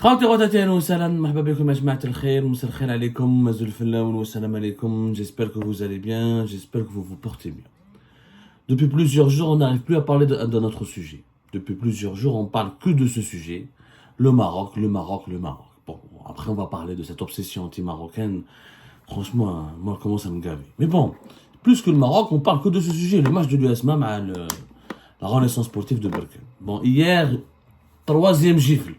خواتي خواتاتي اهلا وسهلا مرحبا بكم يا جماعة الخير مساء الخير عليكم مازال الفلاون والسلام عليكم. J'espère que vous allez bien, j'espère que vous vous portez bien. Depuis plusieurs jours, on n'arrive plus à parler de notre sujet. Depuis plusieurs jours, on parle que de ce sujet. Le Maroc, le Maroc, le Maroc. Bon, après on va parler de cette obsession anti-marocaine. Franchement, moi, elle commence à me gaver. Mais bon, plus que le Maroc, on parle que de ce sujet. Le match de l'USMA, la Renaissance sportive de Berkane. Bon, hier, troisième gifle.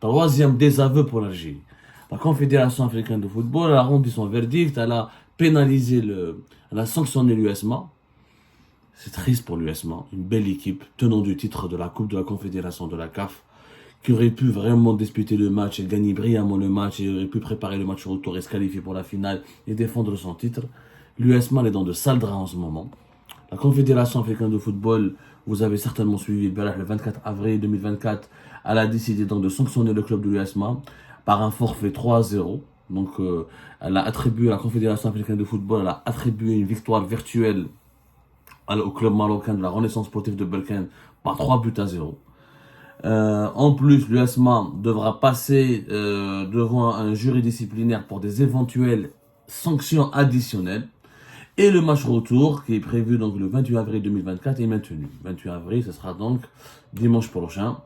Troisième désaveu pour l'Algérie. La Confédération africaine de football a rendu son verdict, elle a pénalisé elle a sanctionné l'USMA. C'est triste pour l'USMA, une belle équipe, tenant du titre de la Coupe de la Confédération de la CAF, qui aurait pu vraiment disputer le match et gagner brillamment le match et aurait pu préparer le match retour et se qualifier pour la finale et défendre son titre. L'USMA est dans de sales draps en ce moment. La Confédération africaine de football, vous avez certainement suivi le 24 avril 2024, elle a décidé donc de sanctionner le club de l'USMA par un forfait 3-0. Donc elle a attribué, la Confédération africaine de football, elle a attribué une victoire virtuelle au club marocain de la Renaissance sportive de Berkane par 3-0. En plus, l'USMA devra passer devant un jury disciplinaire pour des éventuelles sanctions additionnelles. Et le match retour, qui est prévu donc le 28 avril 2024, est maintenu. 28 avril, ce sera donc dimanche prochain.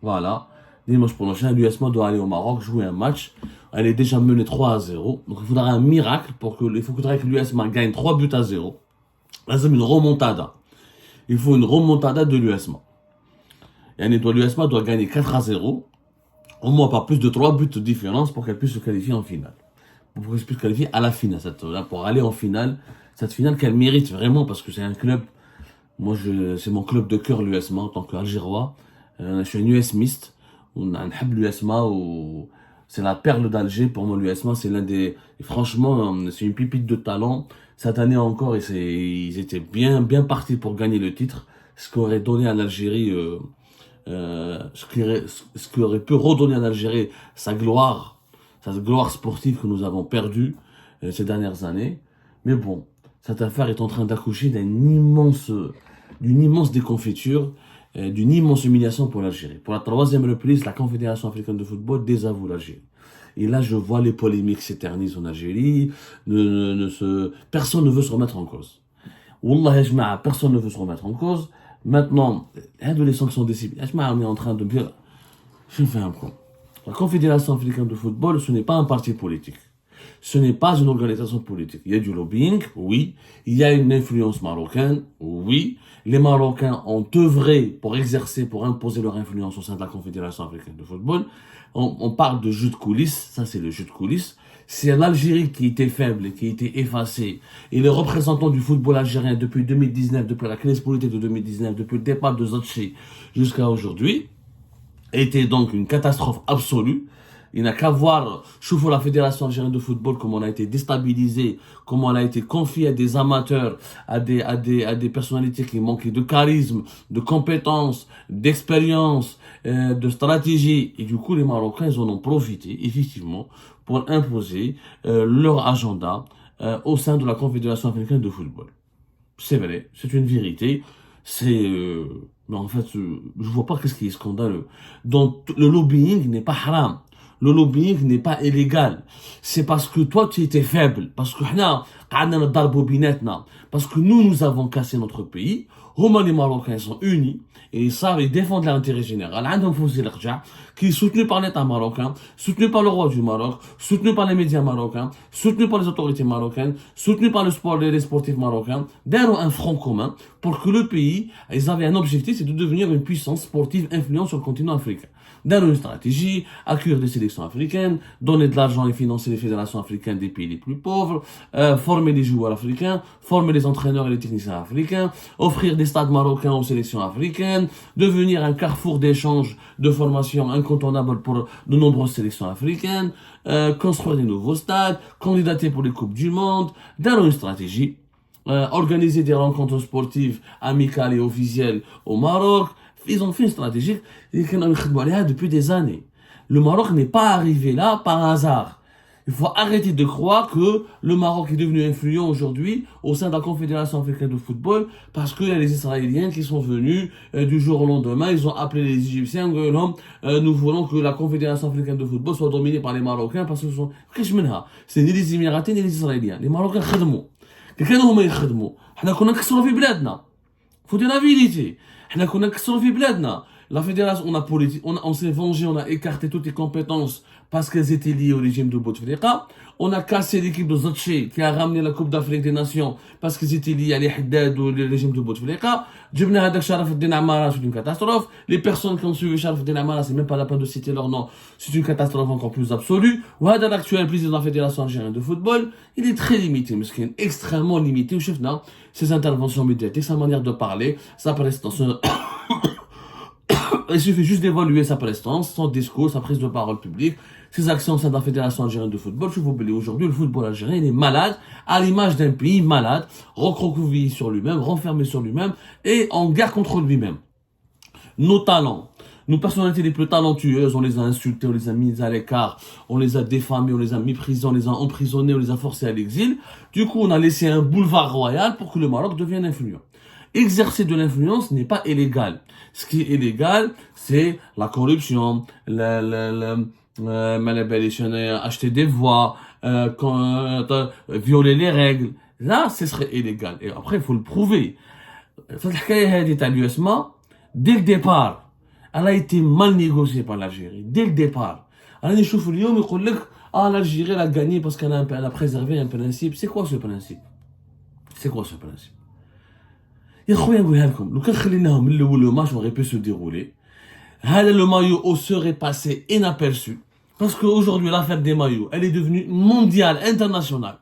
Voilà. Dimanche prochain, l'USMA doit aller au Maroc jouer un match. Elle est déjà menée 3-0. Donc il faudra un miracle il faudrait que l'USMA gagne 3-0. Là, c'est une remontada. Il faut une remontada de l'USMA. Et l'USMA doit gagner 4-0. Au moins pas plus de 3 buts de différence pour qu'elle puisse se qualifier en finale. Pour qu'elle puisse se qualifier à la finale. Pour aller en finale. Cette finale qu'elle mérite vraiment parce que c'est un club. Moi, c'est mon club de cœur, l'USMA, en tant qu'Algérois. Je suis un USMiste. On a un hab l'USMA où c'est la perle d'Alger. Pour moi, l'USMA, c'est franchement, c'est une pipite de talent. Cette année encore, ils étaient bien partis pour gagner le titre. Ce qui aurait donné à l'Algérie, ce qui aurait pu redonner à l'Algérie sa gloire sportive que nous avons perdue ces dernières années. Mais bon, cette affaire est en train d'accoucher d'une immense déconfiture, d'une immense humiliation pour l'Algérie. Pour la troisième reprise, la Confédération africaine de football désavoue l'Algérie. Et là, je vois les polémiques s'éternisent en Algérie. Personne ne veut se remettre en cause. Wallah, Jma'a, personne ne veut se remettre en cause. Maintenant, les sanctions disciplinaires, on est en train de dire, je fais un point. La Confédération africaine de football, ce n'est pas un parti politique. Ce n'est pas une organisation politique. Il y a du lobbying, oui. Il y a une influence marocaine, oui. Les Marocains ont œuvré pour imposer leur influence au sein de la Confédération africaine de football. On parle de jeu de coulisses, ça c'est le jeu de coulisses. C'est l'Algérie qui était faible et qui était effacée. Et les représentants du football algérien depuis 2019, depuis la crise politique de 2019, depuis le départ de Zotchi jusqu'à aujourd'hui, était donc une catastrophe absolue. Il n'a qu'à voir, choufou la Fédération algérienne de football, comment on a été déstabilisé, comment on a été confié à des amateurs, à des personnalités qui manquaient de charisme, de compétences, d'expérience, de stratégie. Et du coup, les Marocains, ils en ont profité, effectivement, pour imposer leur agenda au sein de la Confédération africaine de football. C'est vrai, c'est une vérité. Mais en fait, je vois pas qu'est-ce qui est scandaleux. Donc, le lobbying n'est pas haram. Le lobbying n'est pas illégal. C'est parce que toi, tu étais faible. Parce que nous avons cassé notre pays. Les Marocains sont unis. Et ils savent, ils défendent l'intérêt général. Qui est soutenu par l'État marocain, soutenu par le roi du Maroc, soutenu par les médias marocains, soutenu par les autorités marocaines, soutenu par le sport et les sportifs marocains, d'ailleurs un front commun pour que le pays, ils avaient un objectif, c'est de devenir une puissance sportive influente sur le continent africain. Dans une stratégie, accueillir des sélections africaines, donner de l'argent et financer les fédérations africaines des pays les plus pauvres, former des joueurs africains, former les entraîneurs et les techniciens africains, offrir des stades marocains aux sélections africaines, devenir un carrefour d'échange de formation incontournable pour de nombreuses sélections africaines, construire des nouveaux stades, candidater pour les Coupes du Monde, dans une stratégie, organiser des rencontres sportives amicales et officielles au Maroc. Ils ont fait une stratégie depuis des années. Le Maroc n'est pas arrivé là par hasard. Il faut arrêter de croire que le Maroc est devenu influent aujourd'hui au sein de la Confédération africaine de football parce qu'il y a les Israéliens qui sont venus du jour au lendemain. Ils ont appelé les Égyptiens. Nous voulons que la Confédération africaine de football soit dominée par les Marocains parce que ce sont... C'est ni les Émiratis ni les Israéliens. Les Marocains خدموا. كانوا هما يخدموا. حنا كنا نكسروا في بلادنا. Faut dire la vérité. حنا كنا نكسروا في بلادنا. La fédération, on s'est vengé, on a écarté toutes les compétences parce qu'elles étaient liées au régime de Bouteflika. On a cassé l'équipe de Zotché qui a ramené la Coupe d'Afrique des Nations parce qu'ils étaient liés à l'Ihdad ou le régime de Bouteflika. Djibna Hadak Sharaf el-Din Amara, c'est une catastrophe. Les personnes qui ont suivi Sharaf el-Din Amara, c'est même pas la peine de citer leur nom, c'est une catastrophe encore plus absolue. Ouhada, l'actuel président de la Fédération algérienne de football, il est très limité, mais c'est extrêmement limité. Chef, non, ses interventions médiatiques, sa manière de parler, sa prestance. Il suffit juste d'évaluer sa prestance, son discours, sa prise de parole publique, ses actions au sein de la Fédération algérienne de football. Je vous oublier aujourd'hui, le football algérien, il est malade, à l'image d'un pays malade, recroquevillé sur lui-même, renfermé sur lui-même et en guerre contre lui-même. Nos talents, nos personnalités les plus talentueuses, on les a insultés, on les a mis à l'écart, on les a défamés, on les a méprisés, on les a emprisonnés, on les a forcés à l'exil. Du coup, on a laissé un boulevard royal pour que le Maroc devienne influent. Exercer de l'influence n'est pas illégal. Ce qui est illégal, c'est la corruption, acheter des voix, violer les règles. Là, ce serait illégal. Et après, il faut le prouver. Dès le départ, elle a été mal négociée par l'Algérie. Dès le départ. L'Algérie a gagné parce qu'elle a préservé un principe. C'est quoi ce principe? C'est quoi ce principe? يا خويا نقولها لكم لو كان خليناهم من الاول لو ماتش aurait pu se dérouler هذا le maillot serait passé inaperçu parce qu'aujourd'hui l'affaire des maillots elle est devenue mondiale, internationale.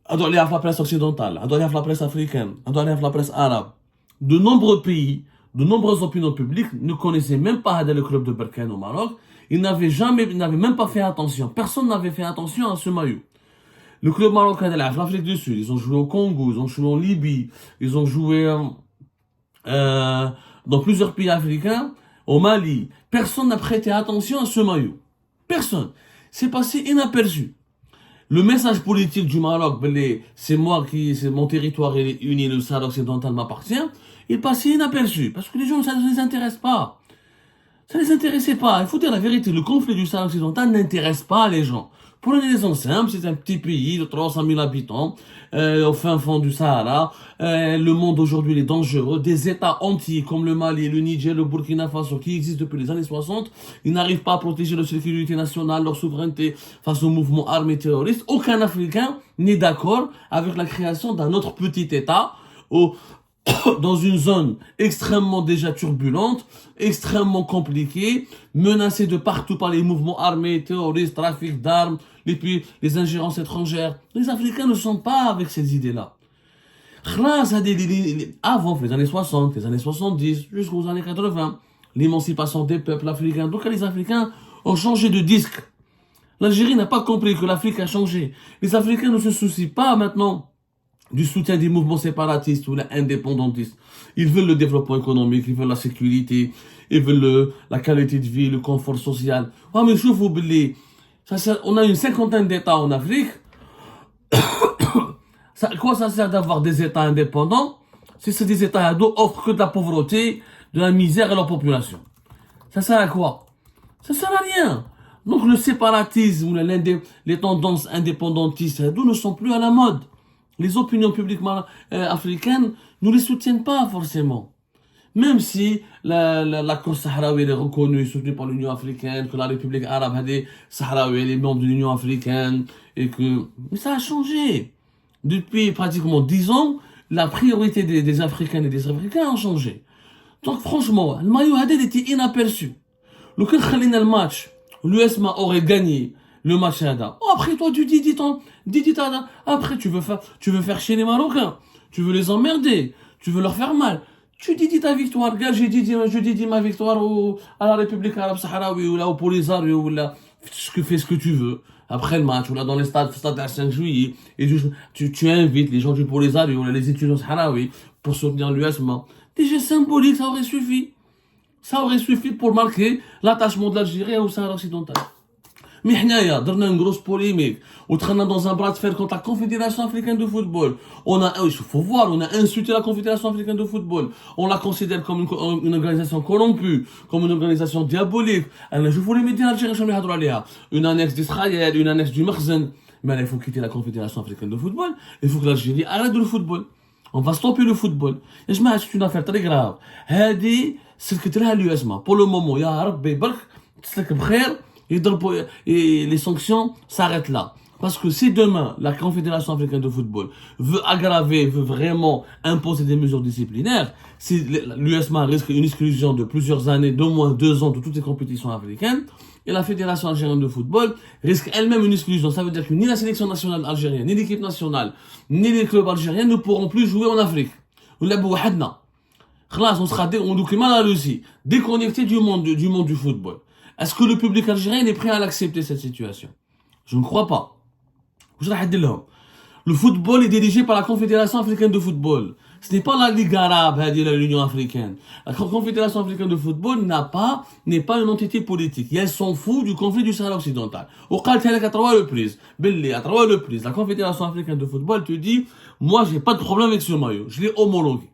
Elle doit aller à la presse occidentale, elle doit aller à la presse africaine, elle doit aller à la presse arabe. De nombreux pays, de nombreuses opinions publiques ne connaissaient même pas le club de Berkane au Maroc. Ils n'avaient même pas fait attention. Personne n'avait fait attention à ce maillot. Le club marocain de l'Afrique du Sud, ils ont joué au Congo, ils ont joué en Libye, ils ont joué dans plusieurs pays africains, au Mali. Personne n'a prêté attention à ce maillot. Personne. C'est passé inaperçu. Le message politique du Maroc, c'est mon territoire uni, le Sahara occidental m'appartient, il passait inaperçu. Parce que les gens, ça ne les intéresse pas. Ça ne les intéressait pas. Il faut dire la vérité, le conflit du Sahara occidental n'intéresse pas les gens. Pour une raison simple, c'est un petit pays de 300 000 habitants, au fin fond du Sahara. Le monde aujourd'hui est dangereux. Des États entiers comme le Mali, le Niger, le Burkina Faso, qui existent depuis les années 60, ils n'arrivent pas à protéger leur sécurité nationale, leur souveraineté face aux mouvements armés terroristes. Aucun Africain n'est d'accord avec la création d'un autre petit État dans une zone extrêmement déjà turbulente, extrêmement compliquée, menacée de partout par les mouvements armés, terroristes, trafic d'armes, les ingérences étrangères. Les Africains ne sont pas avec ces idées-là. Avant les années 60, les années 70, jusqu'aux années 80, l'émancipation des peuples africains. Donc les Africains ont changé de disque. L'Algérie n'a pas compris que l'Afrique a changé. Les Africains ne se soucient pas maintenant du soutien des mouvements séparatistes ou indépendantistes. Ils veulent le développement économique, ils veulent la sécurité, ils veulent la qualité de vie, le confort social. Ah, mais je vous oublie, on a une cinquantaine d'États en Afrique. Quoi ça sert d'avoir des États indépendants si c'est des États ados offrent que de la pauvreté, de la misère à leur population? Ça sert à quoi? Ça sert à rien. Donc le séparatisme, les tendances indépendantistes ne sont plus à la mode. Les opinions publiques africaines ne les soutiennent pas forcément. Même si la cause sahraoui est reconnue, soutenue par l'Union africaine, que la République arabe sahraoui est membre de l'Union africaine, mais ça a changé. Depuis pratiquement 10 ans, la priorité des Africaines et des Africains a changé. Donc franchement, le maillot Hadid était inaperçu. Le match, l'USMA aurait gagné le match Hadid. Oh, après toi, tu dis après tu veux faire chier les Marocains, tu veux les emmerder, tu veux leur faire mal. Tu dis ta victoire, regarde, je dis ma victoire à la République arabe sahraoui ou là au Polisario ou là, fais ce que tu veux. Après le match, ou là dans les stade à 5 juillet, et tu invites les gens du Polisario ou là, les étudiants sahraouis pour soutenir l'USMA. Des gestes symboliques, ça aurait suffi. Ça aurait suffi pour marquer l'attachement de l'Algérie au Sahara occidental. Mais حنايا درنا une grosse polémique ودخلنا dans un bras de fer contre la Confédération africaine de football. Il faut voir, on a insulté la Confédération africaine de football. On la considère comme une organisation corrompue, comme une organisation diabolique. Je vous les médias algériens, une annexe d'Israël, une annexe du Makhzen. Mais là, il faut quitter la Confédération africaine de football. Il faut que l'Algérie arrête le football. On va stopper le football. Et je c'est une affaire très grave. هذه سلكتلها l'USMA. Pour le moment, يا ربي برك تسلك بخير يضربوا les sanctions s'arrêtent là. Parce que si demain la Confédération africaine de football veut aggraver, veut vraiment imposer des mesures disciplinaires, si l'USMA risque une exclusion de plusieurs années, d'au moins 2 ans de toutes les compétitions africaines, et la Fédération algérienne de football risque elle-même une exclusion. Ça veut dire que ni la sélection nationale algérienne, ni l'équipe nationale, ni les clubs algériens ne pourront plus jouer en Afrique. On sera comme la Russie, déconnecté du monde du football. Est-ce que le public algérien est prêt à l'accepter, cette situation? Je ne crois pas. Le football est dirigé par la Confédération africaine de football. Ce n'est pas la Ligue arabe, l'Union africaine. La Confédération africaine de football n'est pas une entité politique. Et elle s'en fout du conflit du Sahara occidental. À 3 reprises, la Confédération africaine de football te dit, moi j'ai pas de problème avec ce maillot. Je l'ai homologué.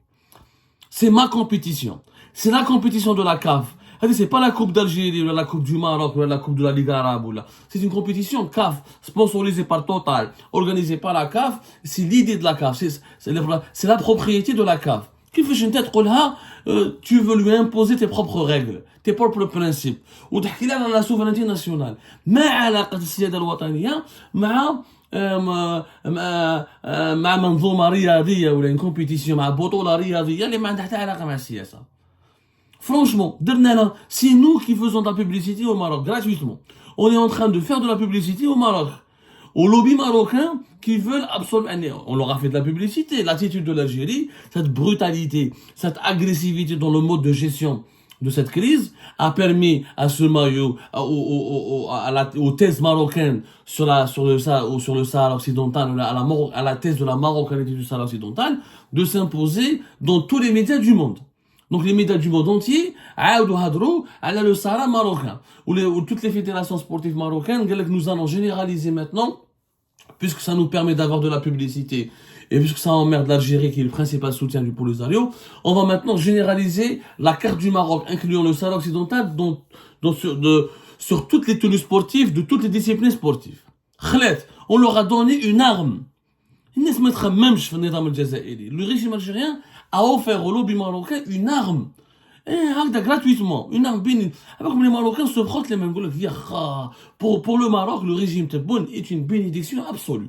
C'est ma compétition. C'est la compétition de la CAF. C'est pas la Coupe d'Algérie, ou la Coupe du Maroc, ou la Coupe de la Ligue arabe. C'est une compétition CAF, sponsorisée par Total, organisée par la CAF. C'est l'idée de la CAF. C'est la propriété de la CAF. Tu veux lui imposer tes propres règles, tes propres principes. وتحكي لها la souveraineté nationale. ما علاقة السيادة الوطنية مع منظومة رياضية ولا une compétition مع بطولة رياضية اللي ما عندها حتى علاقة مع السياسة. Franchement, c'est nous qui faisons de la publicité au Maroc, gratuitement. On est en train de faire de la publicité au Maroc. Au lobby marocain qui veulent absolument... On leur a fait de la publicité. L'attitude de l'Algérie, cette brutalité, cette agressivité dans le mode de gestion de cette crise a permis à ce maillot, aux thèses marocaines sur le Sahara occidental, à la thèse de la marocanité du Sahara occidental, de s'imposer dans tous les médias du monde. Donc les médias du monde entier, le Sahara marocain, où toutes les fédérations sportives marocaines, nous allons généraliser maintenant, puisque ça nous permet d'avoir de la publicité, et puisque ça emmerde l'Algérie qui est le principal soutien du Polisario, on va maintenant généraliser la carte du Maroc, incluant le Sahara occidental, sur toutes les tenues sportives, de toutes les disciplines sportives. On leur a donné une arme. Le régime algérien a offert au lobby marocain une arme. Gratuitement. Une arme bénie. Alors que les Marocains se frottent les mains. Pour le Maroc, le régime Tebboune est une bénédiction absolue.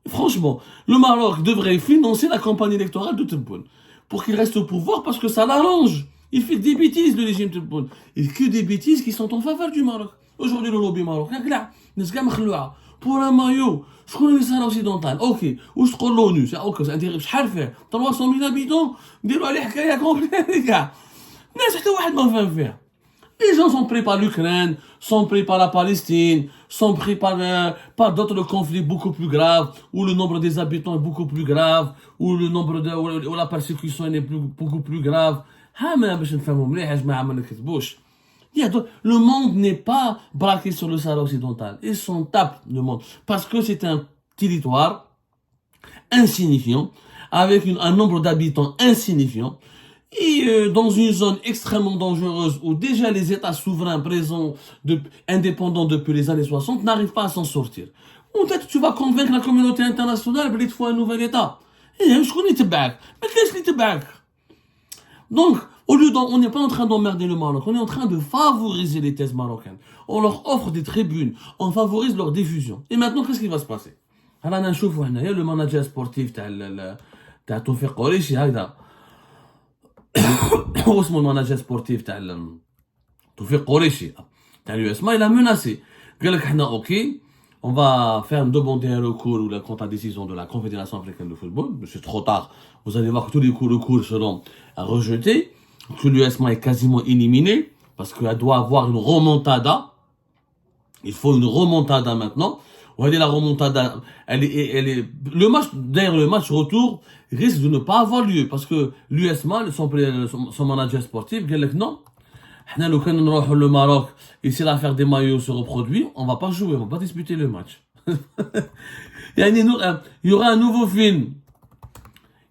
Franchement, le Maroc devrait financer la campagne électorale de Tebboune pour qu'il reste au pouvoir parce que ça l'arrange. Il fait des bêtises, le régime Tebboune. Et que des bêtises qui sont en faveur du Maroc. Aujourd'hui, le lobby marocain, pour un maillot, je connais le Sahara occidental, ok, où je connais l'ONU, c'est ok, c'est intéressant, je vais faire 300 000 habitants, dis-le, allez, حكاية complète, les gars. Les gens sont pris par l'Ukraine, sont pris par la Palestine, sont pris par d'autres conflits beaucoup plus graves, où le nombre des habitants est beaucoup plus grave, où la persécution est beaucoup plus grave. Le monde n'est pas braqué sur le Sahara occidental. Ils s'en tapent, le monde. Parce que c'est un territoire insignifiant, avec un nombre d'habitants insignifiant, et dans une zone extrêmement dangereuse où déjà les États souverains présents, indépendants depuis les années 60, n'arrivent pas à s'en sortir. Peut-être tu vas convaincre la communauté internationale, mais il faut un nouvel État. Et je connais Tebak. Mais qu'est-ce que Tebak? Donc, on n'est pas en train d'emmerder le Maroc, on est en train de favoriser les thèses marocaines. On leur offre des tribunes, on favorise leur diffusion. Et maintenant, qu'est-ce qui va se passer? Alors, le manager sportif, t'as Tawfiq Quraishi, le manager sportif, Tawfiq Quraishi, l'USMA, il a menacé. Ok, on va faire demander un recours contre la décision de la Confédération africaine de football, mais c'est trop tard. Vous allez voir que tous les recours seront rejetés, que l'USMA est quasiment éliminé, parce qu'elle doit avoir une remontada. Il faut une remontada maintenant. On va dire la remontada, le match retour risque de ne pas avoir lieu, parce que l'USMA, son manager sportif, dit que non, Nous, لو كان نروحوا le Maroc et si l'affaire des maillots se reproduit, on va pas jouer, on va pas disputer le match. Il y aura un nouveau film.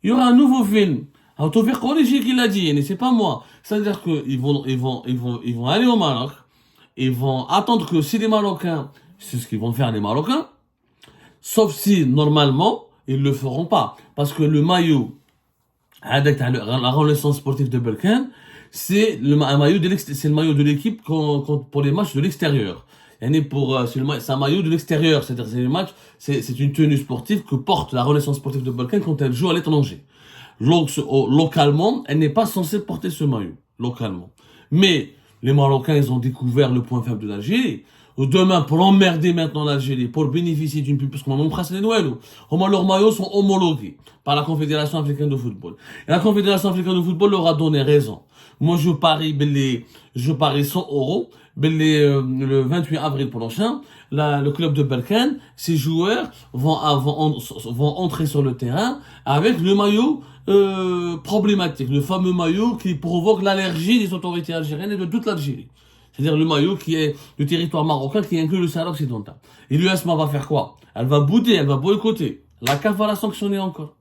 Il y aura un nouveau film. Alors, Tawfiq Kourechi qui l'a dit, c'est pas moi. C'est-à-dire qu'ils vont aller au Maroc, ils vont attendre que si les Marocains, c'est ce qu'ils vont faire les Marocains, sauf si, normalement, ils le feront pas. Parce que le maillot, avec la renaissance sportive de Berkane, c'est le maillot de l'équipe pour les matchs de l'extérieur. C'est un maillot de l'extérieur, c'est-à-dire c'est une tenue sportive que porte la renaissance sportive de Berkane quand elle joue à l'étranger. Localement, elle n'est pas censée porter ce maillot, localement. Mais les Marocains, ils ont découvert le point faible de l'Algérie. Demain, pour emmerder maintenant l'Algérie, pour bénéficier d'une pub, parce qu'on m'a montré les Noël, leurs maillots sont homologués par la Confédération africaine de football. Et la Confédération africaine de football leur a donné raison. Moi, je parie 100 euros, le 28 avril prochain, le club de Berkane, ses joueurs vont entrer sur le terrain avec le maillot problématique, le fameux maillot qui provoque l'allergie des autorités algériennes et de toute l'Algérie. C'est-à-dire le maillot qui est du territoire marocain qui inclut le Sahara occidental. Et l'USMA va faire quoi? Elle va bouder, elle va boycotter. La CAF va la sanctionner encore.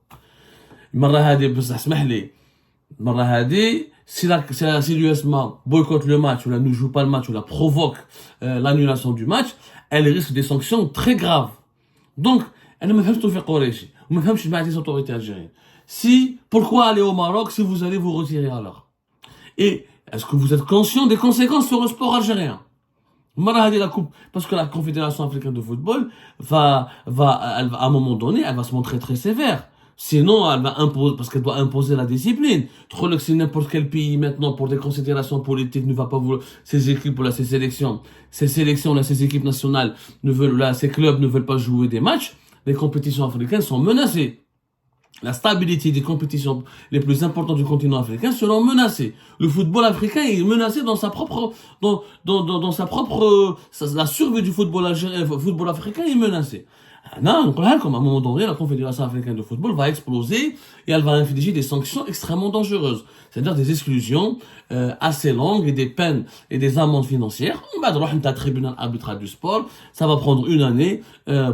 Si l'USMA boycotte le match, ou la ne joue pas le match, ou la provoque l'annulation du match, elle risque des sanctions très graves. Donc, elle ne me fait pas faire Kourechi. Elle ne me fait pas les autorités algériennes. Pourquoi aller au Maroc si vous allez vous retirer alors? Et est-ce que vous êtes conscient des conséquences sur le sport algérien? Parce que la Confédération africaine de football à un moment donné, elle va se montrer très sévère. Sinon, elle va imposer, parce qu'elle doit imposer la discipline. Trop que si n'importe quel pays maintenant, pour des considérations politiques, ne va pas vouloir, ses équipes, ses sélections, ses équipes nationales ces clubs ne veulent pas jouer des matchs, les compétitions africaines sont menacées. La stabilité des compétitions les plus importantes du continent africain seront menacées. Le football africain est menacé dans sa propre, la survie du football algérien, football africain est menacée. Non, donc là, comme à un moment donné, la Confédération africaine de football va exploser et elle va infliger des sanctions extrêmement dangereuses. C'est-à-dire des exclusions assez longues et des peines et des amendes financières. On va droit à un tribunal arbitral du sport. Ça va prendre une année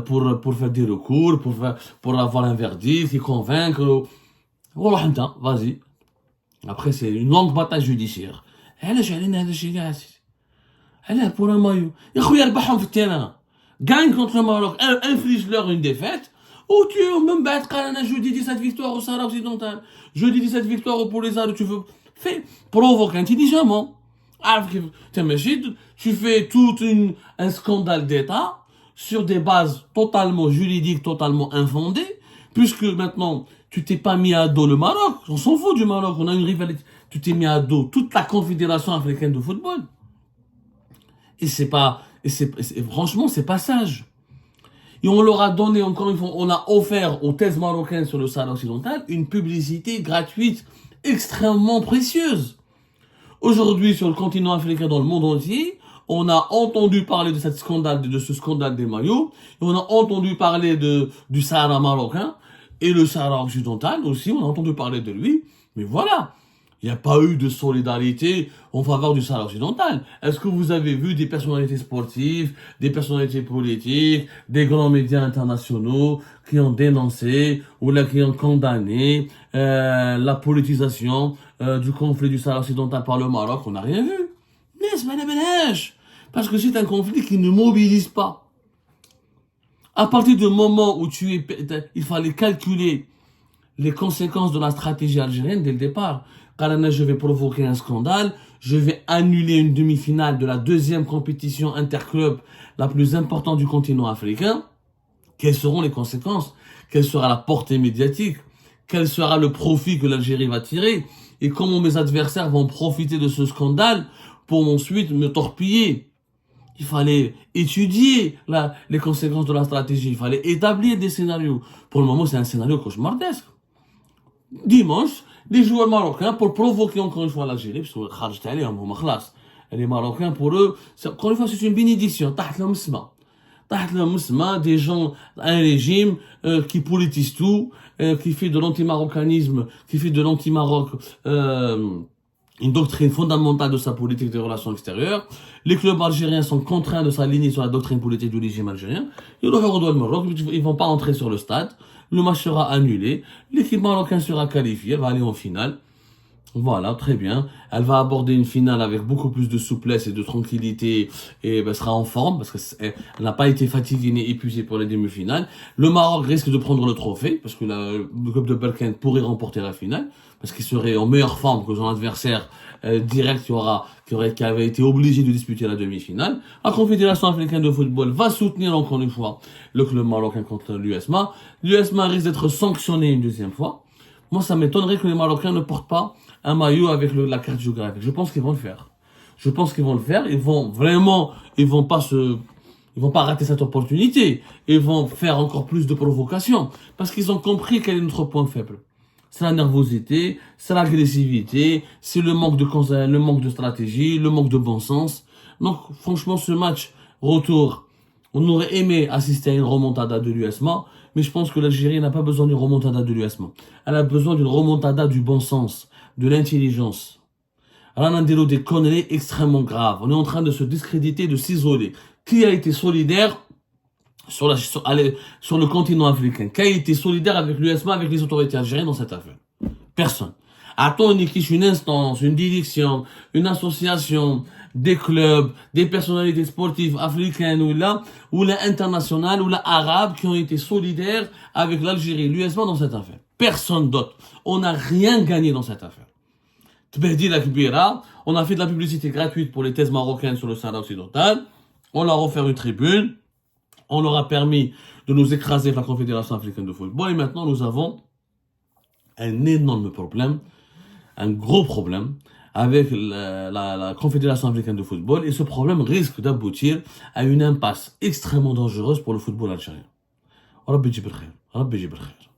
pour faire des recours, pour avoir un verdict, et convaincre. Vas-y. Après, c'est une longue bataille judiciaire. Elle est pour un maillot. Il y a un terrain. Gagne contre le Maroc, inflige-leur une défaite, ou tu même battre jeudi 17 victoires au Sahara occidental, jeudi 17 victoires pour les Arabes, tu veux, provoque intelligemment. Tu fais tout un scandale d'État, sur des bases totalement juridiques, totalement infondées, puisque maintenant, tu t'es pas mis à dos le Maroc, on s'en fout du Maroc, on a une rivalité, tu t'es mis à dos toute la Confédération africaine de football. Franchement, c'est pas sage. Et on leur a donné, encore une fois, on a offert aux thèses marocaines sur le Sahara occidental une publicité gratuite extrêmement précieuse. Aujourd'hui, sur le continent africain, dans le monde entier, on a entendu parler de ce scandale des maillots, et on a entendu parler du Sahara marocain, et le Sahara occidental aussi, on a entendu parler de lui, mais voilà. Il n'y a pas eu de solidarité en faveur du Sahara occidental. Est-ce que vous avez vu des personnalités sportives, des personnalités politiques, des grands médias internationaux qui ont dénoncé ou là qui ont condamné la politisation du conflit du Sahara occidental par le Maroc? On n'a rien vu. Mais c'est pas la ménage. Parce que c'est un conflit qui ne mobilise pas. À partir du moment où il fallait calculer les conséquences de la stratégie algérienne dès le départ. Je vais provoquer un scandale, je vais annuler une demi-finale de la deuxième compétition interclub la plus importante du continent africain. Quelles seront les conséquences? Quelle sera la portée médiatique? Quel sera le profit que l'Algérie va tirer? Et comment mes adversaires vont profiter de ce scandale pour ensuite me torpiller? Il fallait étudier les conséquences de la stratégie, il fallait établir des scénarios. Pour le moment, c'est un scénario cauchemardesque. Dimanche, les joueurs marocains, pour provoquer encore une fois l'Algérie, parce que les Marocains, pour eux, encore une fois, c'est une bénédiction. Des gens, un régime qui politise tout, qui fait de l'anti-marocanisme, qui fait de l'anti-Maroc une doctrine fondamentale de sa politique des relations extérieures. Les clubs algériens sont contraints de s'aligner sur la doctrine politique du régime algérien. Ils ne vont pas entrer sur le stade. Le match sera annulé. L'équipe marocaine sera qualifiée. Elle va aller en finale. Voilà, très bien. Elle va aborder une finale avec beaucoup plus de souplesse et de tranquillité et sera en forme parce qu'elle n'a pas été fatiguée ni épuisée pour les demi-finales. Le Maroc risque de prendre le trophée parce que le club de Berkane pourrait remporter la finale parce qu'il serait en meilleure forme que son adversaire direct qui avait été obligé de disputer la demi-finale. La Confédération africaine de football va soutenir encore une fois le club marocain contre l'USMA. L'USMA risque d'être sanctionné une deuxième fois. Moi, ça m'étonnerait que les Marocains ne portent pas un maillot avec la carte géographique. Je pense qu'ils vont le faire. Je pense qu'ils vont le faire. Ils vont pas rater cette opportunité. Ils vont faire encore plus de provocations. Parce qu'ils ont compris quel est notre point faible. C'est la nervosité, c'est l'agressivité, c'est le manque de stratégie, le manque de bon sens. Donc, franchement, ce match retour, on aurait aimé assister à une remontada de l'USMA, mais je pense que l'Algérie n'a pas besoin d'une remontada de l'USMA. Elle a besoin d'une remontada du bon sens, de l'intelligence. Alors, on a des conneries extrêmement graves. On est en train de se discréditer, de s'isoler. Qui a été solidaire sur le continent africain? Qui a été solidaire avec l'USMA, avec les autorités algériennes dans cette affaire? Personne. Attends une instance, une direction, une association, des clubs, des personnalités sportives africaines ou là internationales, ou là arabes qui ont été solidaires avec l'Algérie, l'USMA dans cette affaire. Personne d'autre. On n'a rien gagné dans cette affaire. Tbehdi la Kbira, on a fait de la publicité gratuite pour les thèses marocaines sur le Sahara occidental. On leur a offert une tribune. On leur a permis de nous écraser avec la Confédération africaine de football. Et maintenant, nous avons un énorme problème, un gros problème avec la Confédération africaine de football. Et ce problème risque d'aboutir à une impasse extrêmement dangereuse pour le football algérien. Rabbi Jibril Khair.